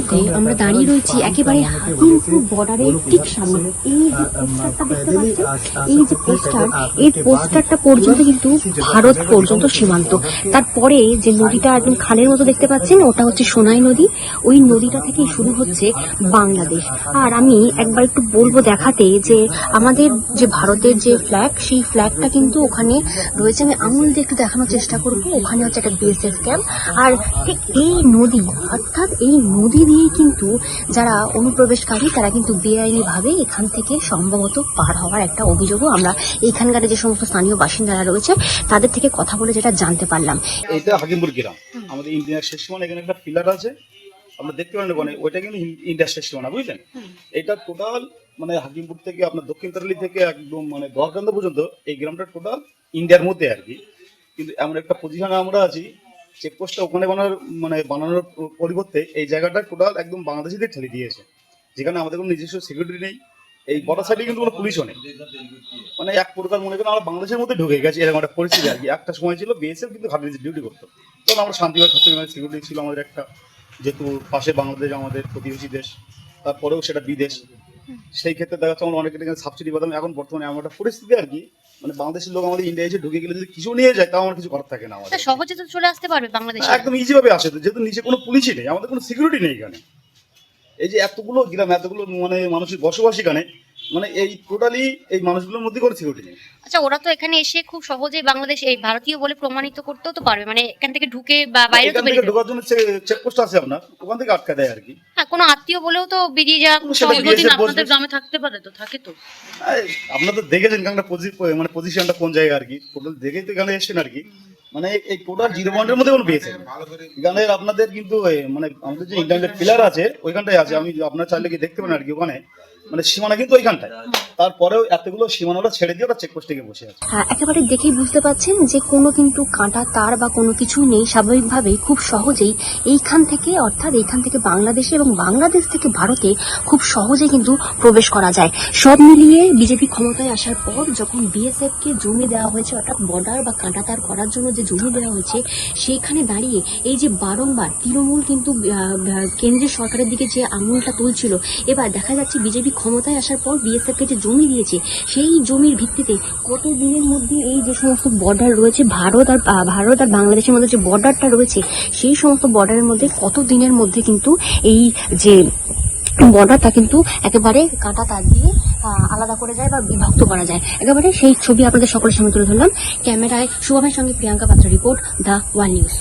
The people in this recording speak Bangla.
মুহূর্তে আমরা দাঁড়িয়ে রয়েছি একেবারে হাকিমপুর বর্ডারের ঠিক সামনে। এই যে পোস্টারটা দেখতে পাচ্ছেন, এই যে পোস্টার, এই পোস্টারটা পর্যন্ত কিন্তু ভারত পর্যন্ত সীমান্ত। তারপরে যে নদীটা একদম খালের মতো দেখতে পাচ্ছেন, ওটা হচ্ছে সোনাই নদী। ওই নদীটা থেকেই শুরু হচ্ছে বাংলাদেশ। আর আমি একবার একটু বলবো দেখাতে যে আমাদের যে ভারতের যে ফ্ল্যাগ, সেই ফ্ল্যাগটা কিন্তু ওখানে রয়েছে। আমি আঙুল দিয়ে একটু দেখানোর চেষ্টা করবো। ওখানে হচ্ছে একটা বিএসএফ ক্যাম্প। আর ঠিক এই নদী, অর্থাৎ এই নদী দিয়েই কিন্তু যারা অনুপ্রবেশকারী তারা কিন্তু বেআইনি ভাবে এখান থেকে সম্ভবত পার হওয়ার একটা অভিযোগও আমরা এখানকার যে সমস্ত স্থানীয় বাসিন্দারা রয়েছে তাদের থেকে কথা বলে যেটা জানতে পারলাম। এটা হাকিমপুর গ্রাম, আমাদের ইন্ডিয়ার শেষ সীমানা। এখানে একটা পিলার আছে, আমরা দেখতে পারেন ওখানে, ওইটা কিন্তু ইন্ডিয়ার শেষ সীমানা, বুঝলেন? এটা টোটাল মানে হাকিমপুর থেকে আপনার দক্ষিণ তারালি থেকে একদম মানে দরকান্দ পর্যন্ত এই গ্রামটা টোটাল ইন্ডিয়ার মধ্যে আর কি। কিন্তু এমন একটা পজিশনে আমরা আছি, চেকপোস্টটা ওখানে বানানোর পরিবর্তে এই জায়গাটা টোটাল একদম বাংলাদেশিদের ঠেলে দিয়েছে, যেখানে আমাদের কোনো নিজস্ব সিকিউরিটি নেই। এই বর্ডার সাইডে কিন্তু কোনো পুলিশও নেই, মানে এক প্রকার মনে করেন আমরা বাংলাদেশের মধ্যে ঢুকে গেছি, এরকম একটা পরিস্থিতি আর কি। একটা সময় ছিল বিএসএফ কিন্তু ঘাটে ডিউটি করতো, তখন আমরা শান্তিভাবে থাকতে, সিকিউরিটি ছিল আমাদের একটা, যেহেতু পাশে বাংলাদেশ আমাদের প্রতিবেশী দেশ, তারপরেও সেটা বিদেশ। সেই ক্ষেত্রে দেখা যাচ্ছে আমরা অনেক সাবসিডি পেতাম। এখন বর্তমানে এমন একটা পরিস্থিতি আর কি, মানে বাংলাদেশের লোক আমাদের ইন্ডিয়া এসে ঢুকে গেলে যদি কিছু নিয়ে যায় তাও আমার কিছু করার থাকে না। আমাদের সহজে তো চলে আসতে পারবে বাংলাদেশে, একদম ইজি ভাবে আসে, যেহেতু নিচে কোনো পুলিশই নেই, আমাদের কোনো সিকিউরিটি নেই এখানে। এই যে এতগুলো গ্রাম, এতগুলো মানে মানুষের বসবাস এখানে, মানে এই টোটালি এই মানুষগুলোর মধ্যে কোনো সিকিউরিটি নেই। আচ্ছা, ওরা তো এখানে এসে খুব সহজেই বাংলাদেশ এই ভারতীয় বলে প্রমাণিত করতেও তো পারবে, মানে এখান থেকে ঢুকে বা বাইরে তো বেরিয়ে ঢোকার জন্য চেকপোস্ট আছে আপনার, ওখান থেকে আটকা দেয় আর কি। হ্যাঁ, কোনো আত্মীয় বলেও তো বেরিয়ে যাওয়া সহজে আপনাদের গ্রামে থাকতে পারে, তো থাকে তো। আপনারা তো দেখেছেন এখানকার মানে পজিশনটা কোন জায়গা আর কি, টোটাল দেখেই তো এখানে এসছেন আর কি। মানে এই টোটাল 0 পয়েন্টের মধ্যে কোনো পেয়েছেন এখানে আপনাদের, কিন্তু মানে আমাদের যে ইন্টারনেট পিলার আছে ওইখানটায় আছে, আমি আপনার চাইলে কি দেখতে পারেন আর কি। ওখানে মানে সীমানা কিন্তু ওইখানটায়, তারপরেও এতগুলো সীমানাটা ছেড়ে দিয়ে ওরা চেকপোস্ট থেকে বসে আছে। একেবারে দেখেই বুঝতে পাচ্ছেন যে কোনো কিন্তু কাঁটা তার বা কোনো কিছু নেই, স্বাভাবিকভাবেই খুব সহজেই এইখান থেকে, অর্থাৎ এইখান থেকে বাংলাদেশে এবং বাংলাদেশ থেকে ভারতে খুব সহজে কিন্তু প্রবেশ করা যায়। সব মিলিয়ে বিজেপি ক্ষমতায় আসার পর যখন বিএসএফ কে জমি দেওয়া হয়েছে, অর্থাৎ বর্ডার বা কাঁটা তার করার জন্য যে জমি দেওয়া হয়েছে, সেইখানে দাঁড়িয়ে এই যে বারংবার তৃণমূল কিন্তু কেন্দ্রীয় সরকারের দিকে যে আঙুলটা তুলছিল, এবার দেখা যাচ্ছে বিজেপি ক্ষমতায় আসার পর বিএসএফ কে যে জমি দিয়েছে, সেই জমির ভিত্তিতে কত দিনের মধ্যে এই যে সমস্ত বর্ডার রয়েছে ভারত আর বাংলাদেশের মধ্যে যে বর্ডারটা রয়েছে, সেই সমস্ত বর্ডারের মধ্যে কত দিনের মধ্যে কিন্তু এই যে বর্ডারটা কিন্তু একেবারে কাঁটা তার দিয়ে আলাদা করে যায় বা বিভক্ত করা যায়। একেবারে সেই ছবি আপনাদের সকলের সামনে তুলে ধরলাম। ক্যামেরায় শুভমের সঙ্গে প্রিয়াঙ্কা পাত্র, রিপোর্ট দ্য ওয়াল নিউজ।